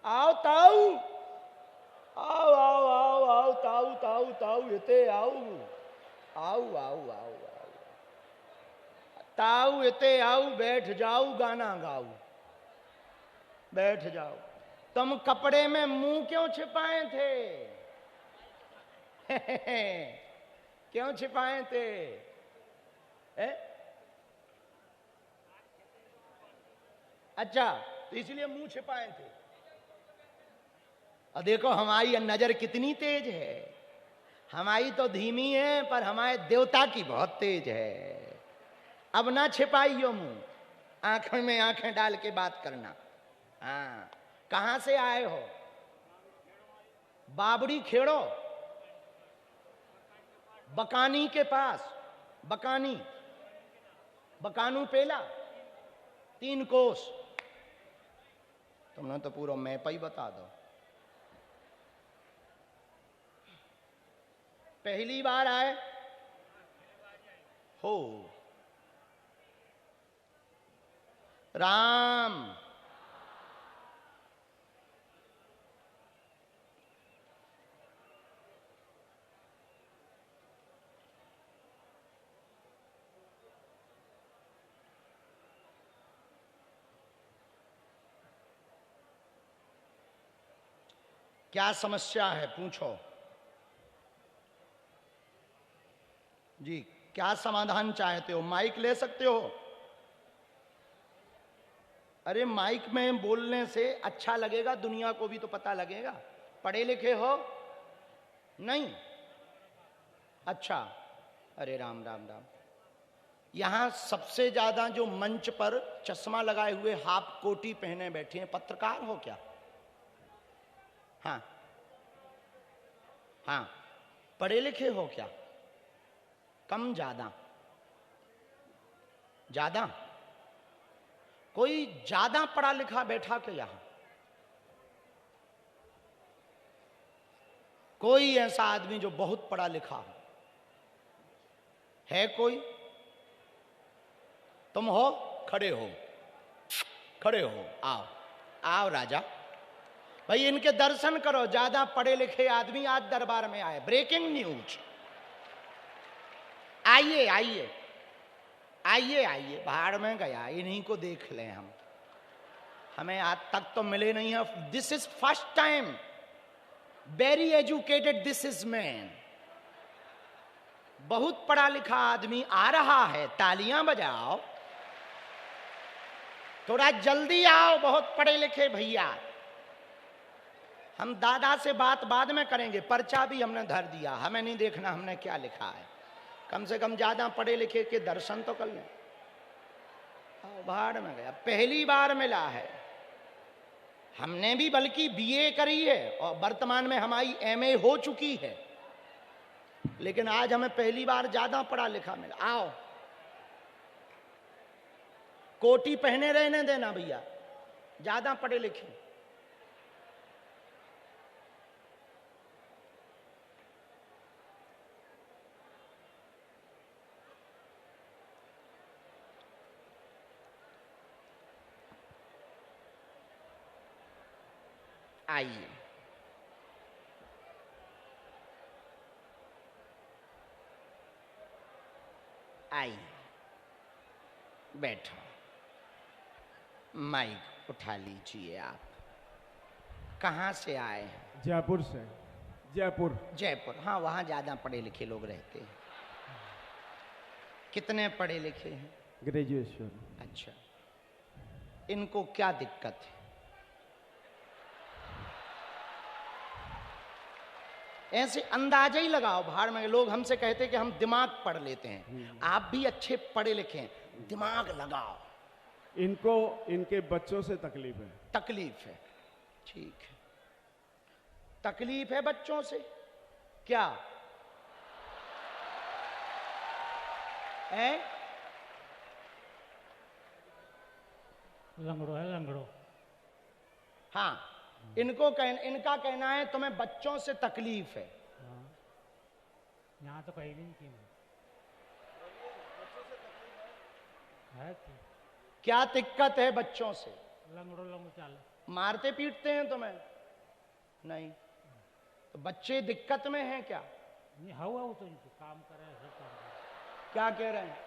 आओ ताऊ, आओ आओ आओ आओ ताऊ ताऊ ताऊ इते आओ आओ आओ आओ आओ ताऊ इते आओ, बैठ जाओ गाना गाओ, बैठ जाओ। तुम कपड़े में मुंह क्यों छिपाए थे? क्यों छिपाए थे? अच्छा, तो इसलिए मुंह छिपाए थे। और देखो हमारी नजर कितनी तेज है। हमारी तो धीमी है पर हमारे देवता की बहुत तेज है। अब ना छिपाइयो मुंह, आंखों में आंखें डाल के बात करना। हाँ, कहां से आए हो? बाबड़ी खेड़ो, बकानी के पास। बकानी, बकानू पेला, 3 कोस। तुमने तो पूरा मैप ही बता दो। पहली बार आए हो? राम क्या समस्या है पूछो जी। क्या समाधान चाहते हो? माइक ले सकते हो? अरे माइक में बोलने से अच्छा लगेगा, दुनिया को भी तो पता लगेगा। पढ़े लिखे हो? नहीं। अच्छा, अरे राम राम राम। यहां सबसे ज्यादा जो मंच पर चश्मा लगाए हुए हाफ कोटी पहने बैठे हैं, पत्रकार हो क्या? हाँ हाँ, पढ़े लिखे हो क्या? कम ज्यादा? ज्यादा? कोई ज्यादा पढ़ा लिखा बैठा के यहां? कोई ऐसा आदमी जो बहुत पढ़ा लिखा हो? है कोई? तुम हो? खड़े हो, खड़े हो, आओ आओ राजा भाई, इनके दर्शन करो। ज्यादा पढ़े लिखे आदमी आज दरबार में आए। Breaking news. आइए आइए आइए आइए, भाड़ में गया, इन्हीं को देख लें हम। हमें आज तक तो मिले नहीं है। This is first time. Very educated this is man. बहुत पढ़ा लिखा आदमी आ रहा है। तालियां बजाओ, थोड़ा जल्दी आओ, बहुत पढ़े लिखे भैया। हम दादा से बात बाद में करेंगे, पर्चा भी हमने धर दिया, हमें नहीं देखना हमने क्या लिखा है। कम से कम ज्यादा पढ़े लिखे के दर्शन तो कर लें। भाड़ में गया, पहली बार मिला है। हमने भी बल्कि बीए करी है और वर्तमान में हमारी एमए हो चुकी है, लेकिन आज हमें पहली बार ज्यादा पढ़ा लिखा मिला। आओ, कोटी पहने रहने देना भैया, ज्यादा पढ़े लिखे। आइए, आइए, बैठो। माइक उठा लीजिए। आप कहाँ से आए हैं? जयपुर से। जयपुर। जयपुर, हाँ, वहाँ ज्यादा पढ़े लिखे लोग रहते हैं। कितने पढ़े लिखे हैं? ग्रेजुएशन। अच्छा, इनको क्या दिक्कत है? ऐसे अंदाजा ही लगाओ। भाड़ में लोग हमसे कहते कि हम दिमाग पढ़ लेते हैं। आप भी अच्छे पढ़े लिखे हैं, दिमाग लगाओ। इनको इनके बच्चों से तकलीफ है। तकलीफ है, ठीक है। तकलीफ है बच्चों से? क्या है? लंगड़ो है, लंगड़ो। हाँ, इनका कहना है तुम्हें बच्चों से तकलीफ है। हाँ, यहाँ तो कहीं नहीं की है। क्या दिक्कत है बच्चों से? लंगड़ो लंगड़ो चाल। मारते पीटते हैं तुम्हें? नहीं। तो बच्चे दिक्कत में हैं क्या? नहीं हवा तो इनको काम करे सब काम करे। क्या कह रहे हैं?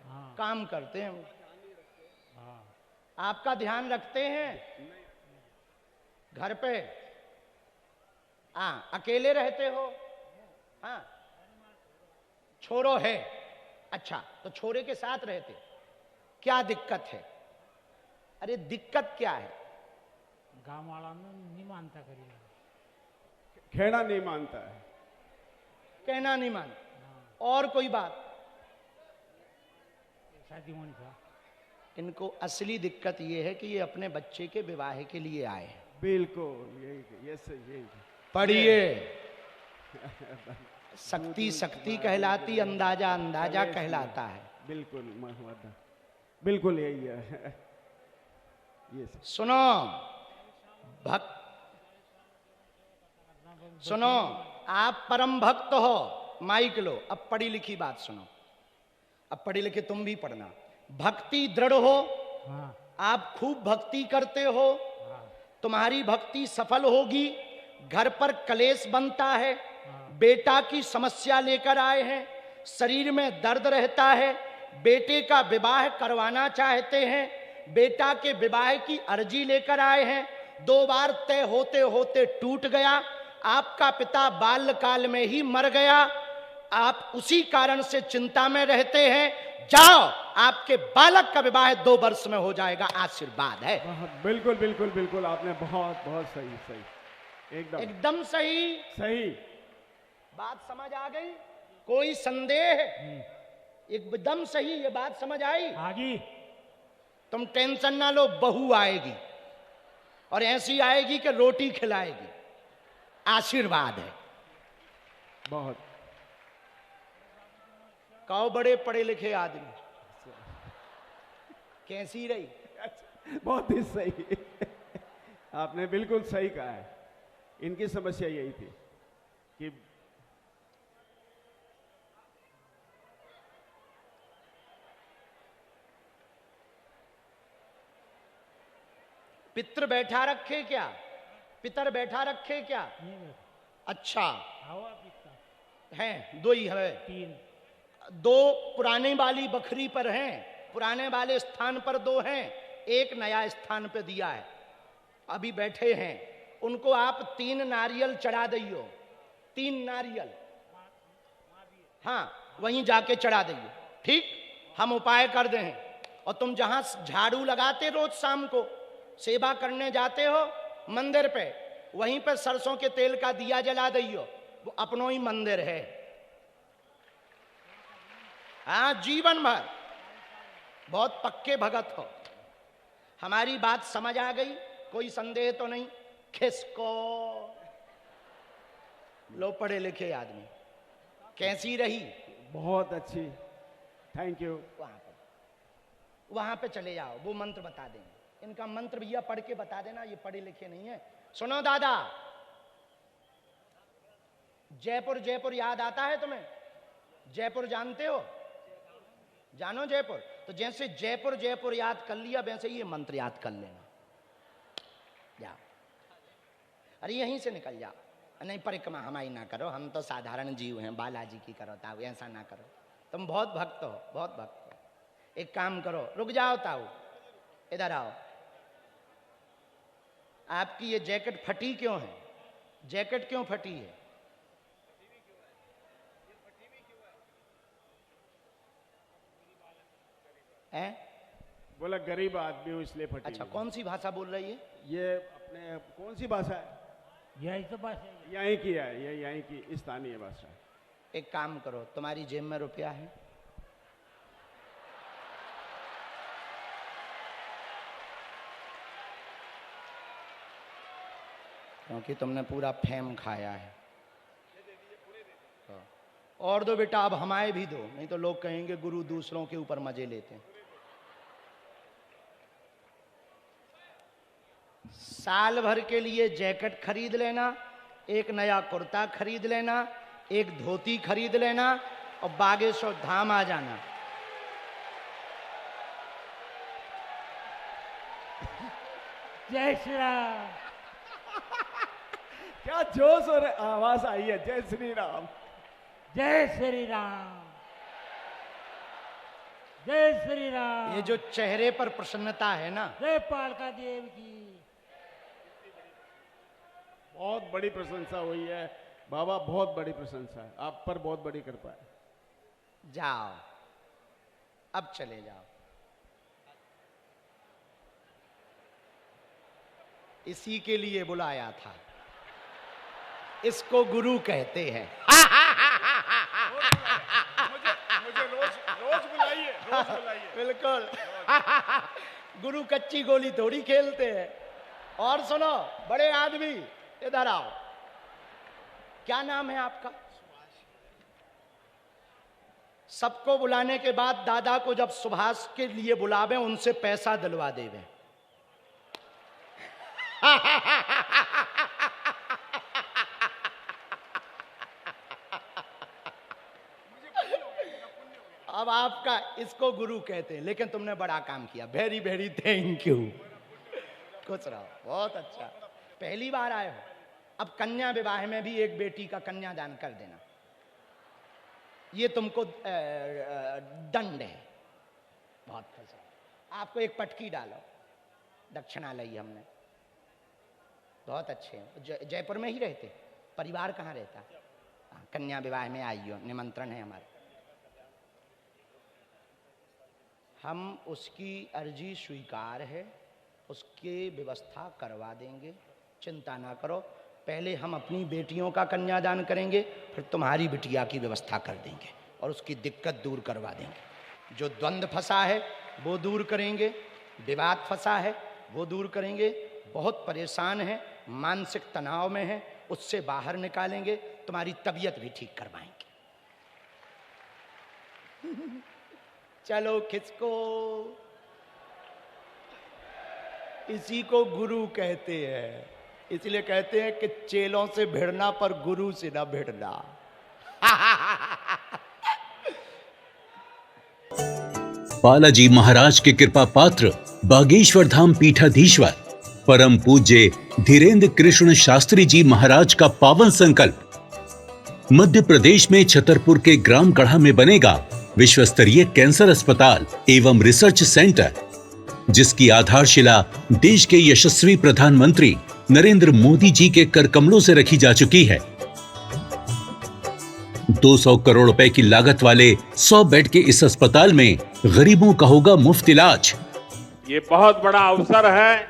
हाँ काम करते हैं वो। हाँ आपका ध्यान रखते हैं घर पे? हाँ, अकेले रहते हो? हाँ, छोरो है। अच्छा, तो छोरे के साथ रहते, क्या दिक्कत है? अरे दिक्कत क्या है? गांव वाला नहीं मानता करी खेड़ा नहीं मानता है। कहना नहीं मानता। और कोई बात? शादी होनी था। इनको असली दिक्कत ये है कि ये अपने बच्चे के विवाह के लिए आए हैं। बिल्कुल यही, ये सही, यही। पढ़िए। शक्ति शक्ति कहलाती, अंदाजा अंदाजा कहलाता है। बिल्कुल मोहम्मद, बिल्कुल यही है। ये सुनो भक्त, सुनो, आप परम भक्त हो, माइक लो। अब पढ़ी लिखी बात सुनो, अब पढ़ी लिखी तुम भी पढ़ना। भक्ति दृढ़ हो, हाँ आप खूब भक्ति करते हो, हाँ तुम्हारी भक्ति सफल होगी। घर पर कलेश बनता है, हाँ। बेटा की समस्या लेकर आए हैं, शरीर में दर्द रहता है, बेटे का विवाह करवाना चाहते हैं, बेटा के विवाह की अर्जी लेकर आए हैं, 2 बार तय होते होते टूट गया, आपका पिता बाल्यकाल में ही मर गया, आप उसी कारण से चिंता में रहते हैं। जाओ, आपके बालक का विवाह 2 वर्ष में हो जाएगा, आशीर्वाद है। बिल्कुल बिल्कुल बिल्कुल, आपने बहुत बहुत सही सही, एकदम एकदम सही। सही। बात समझ आ गई? कोई संदेह? एकदम सही, ये बात समझ आई? आगी तुम टेंशन ना लो, बहू आएगी और ऐसी आएगी कि रोटी खिलाएगी, आशीर्वाद है। बहुत। कहो बड़े पढ़े लिखे आदमी, कैसी रही? बहुत ही सही। आपने बिल्कुल सही कहा है। इनकी समस्या यही थी कि पितर बैठा रखे क्या? पितर बैठा रखे क्या? नहीं बैठा। अच्छा, हवा पीता हैं 2 ही है। 3 2 पुराने वाली बखरी पर हैं, पुराने वाले स्थान पर 2 हैं, एक नया स्थान पर दिया है। अभी बैठे हैं, उनको आप 3 नारियल चढ़ा दियो, 3 नारियल। हाँ, वहीं जाके चढ़ा दियो, ठीक? हम उपाय कर दे हैं। और तुम जहां झाड़ू लगाते रोज शाम को, सेवा करने जाते हो मंदिर पे, वहीं पे सरसों के तेल का दिया जला दियो, वो अपनो ही मंदिर है। हाँ, जीवन भर बहुत पक्के भगत हो। हमारी बात समझ आ गई? कोई संदेह तो नहीं? खिसको लो पढ़े लिखे आदमी, कैसी रही? बहुत अच्छी, थैंक यू। वहां पे चले जाओ, वो मंत्र बता देंगे। इनका मंत्र भैया पढ़ के बता देना, ये पढ़े लिखे नहीं है। सुनो दादा, जयपुर जयपुर याद आता है तुम्हें? जयपुर जानते हो? जानो जयपुर? तो जैसे जयपुर जयपुर याद कर लिया, वैसे ये मंत्र याद कर लेना। जाओ, अरे यहीं से निकल जाओ। नहीं, परिक्रमा हमारी ना करो, हम तो साधारण जीव हैं, बालाजी की करो ताऊ, ऐसा ना करो। तुम बहुत भक्त हो, बहुत भक्त हो। एक काम करो, रुक जाओ ताऊ, इधर आओ। आपकी ये जैकेट फटी क्यों है? जैकेट क्यों फटी है? हैं? बोला गरीब आदमी हूं इसलिए फटी। अच्छा, कौन सी भाषा बोल रही है? ये अपने कौन सी भाषा है? यही तो बात है। यहीं की है, ये यहीं की स्थानीय भाषा है। एक काम करो, तुम्हारी जेब में रुपया है? क्योंकि तुमने पूरा फेम खाया है। तो और दो बेटा, अब हमारे भी दो, नहीं तो लोग कहेंगे गुरु दूसरों के ऊपर मजे लेते हैं। साल भर के लिए जैकेट खरीद लेना, एक नया कुर्ता खरीद लेना, एक धोती खरीद लेना और बागेश्वर धाम आ जाना। जय श्री राम। क्या जोश और आवाज आई है, जय श्री राम। जय श्री राम। जय श्री राम। ये जो चेहरे पर प्रसन्नता है ना, जय पालका देव की। बहुत बड़ी प्रशंसा हुई है बाबा, बहुत बड़ी प्रशंसा है, आप पर बहुत बड़ी कृपा है। जाओ अब चले जाओ। इसी के लिए बुलाया था, इसको गुरु कहते हैं। मुझे रोज बुलाइए, रोज बुलाइए। बिल्कुल। गुरु कच्ची गोली थोड़ी खेलते हैं। और सुनो बड़े आदमी, इधर आओ। क्या नाम है आपका? सबको बुलाने के बाद दादा को जब सुभाष के लिए बुलावे, उनसे पैसा दिलवा देवे। अब आपका, इसको गुरु कहते हैं, लेकिन तुमने बड़ा काम किया। Very very thank you. खुश रहो, बहुत अच्छा। पहली बार आए हो। अब कन्या विवाह में भी एक बेटी का कन्यादान कर देना, ये तुमको दंड है। बहुत खुश रहो। आपको एक पटकी डालो, दक्षिणा ली हमने। बहुत अच्छे हैं। जयपुर में ही रहते? परिवार कहाँ रहता? कन्या विवाह में आइयो, निमंत्रण है हमारा। हम उसकी अर्जी स्वीकार है, उसकी व्यवस्था करवा देंगे, चिंता ना करो। पहले हम अपनी बेटियों का कन्यादान करेंगे, फिर तुम्हारी बिटिया की व्यवस्था कर देंगे और उसकी दिक्कत दूर करवा देंगे। जो द्वंद्व फंसा है वो दूर करेंगे, विवाद फंसा है वो दूर करेंगे। बहुत परेशान है, मानसिक तनाव में है, उससे बाहर निकालेंगे। तुम्हारी तबीयत भी ठीक करवाएंगे। चलो खिसको। इसी को गुरु कहते हैं। इसलिए कहते हैं कि चेलों से भिड़ना पर गुरु से ना भिड़ना। बालाजी महाराज के कृपा पात्र बागेश्वर धाम पीठाधीश्वर परम पूज्य धीरेन्द्र कृष्ण शास्त्री जी महाराज का पावन संकल्प। मध्य प्रदेश में छतरपुर के ग्राम गढ़ा में बनेगा विश्व स्तरीय कैंसर अस्पताल एवं रिसर्च सेंटर, जिसकी आधारशिला देश के यशस्वी प्रधानमंत्री नरेंद्र मोदी जी के कर कमलों से रखी जा चुकी है। 200 करोड़ रुपए की लागत वाले 100 बेड के इस अस्पताल में गरीबों का होगा मुफ्त इलाज। ये बहुत बड़ा अवसर है,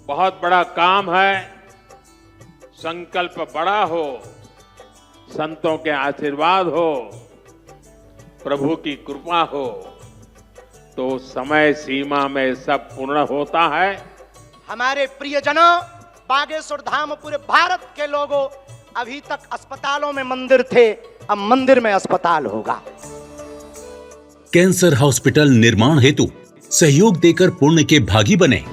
बहुत बड़ा काम है। संकल्प बड़ा हो, संतों के आशीर्वाद हो, प्रभु की कृपा हो, तो समय सीमा में सब पूर्ण होता है। हमारे प्रियजनों, बागेश्वर धाम पूरे भारत के लोगों, अभी तक अस्पतालों में मंदिर थे, अब मंदिर में अस्पताल होगा। कैंसर हॉस्पिटल निर्माण हेतु सहयोग देकर पुण्य के भागी बने।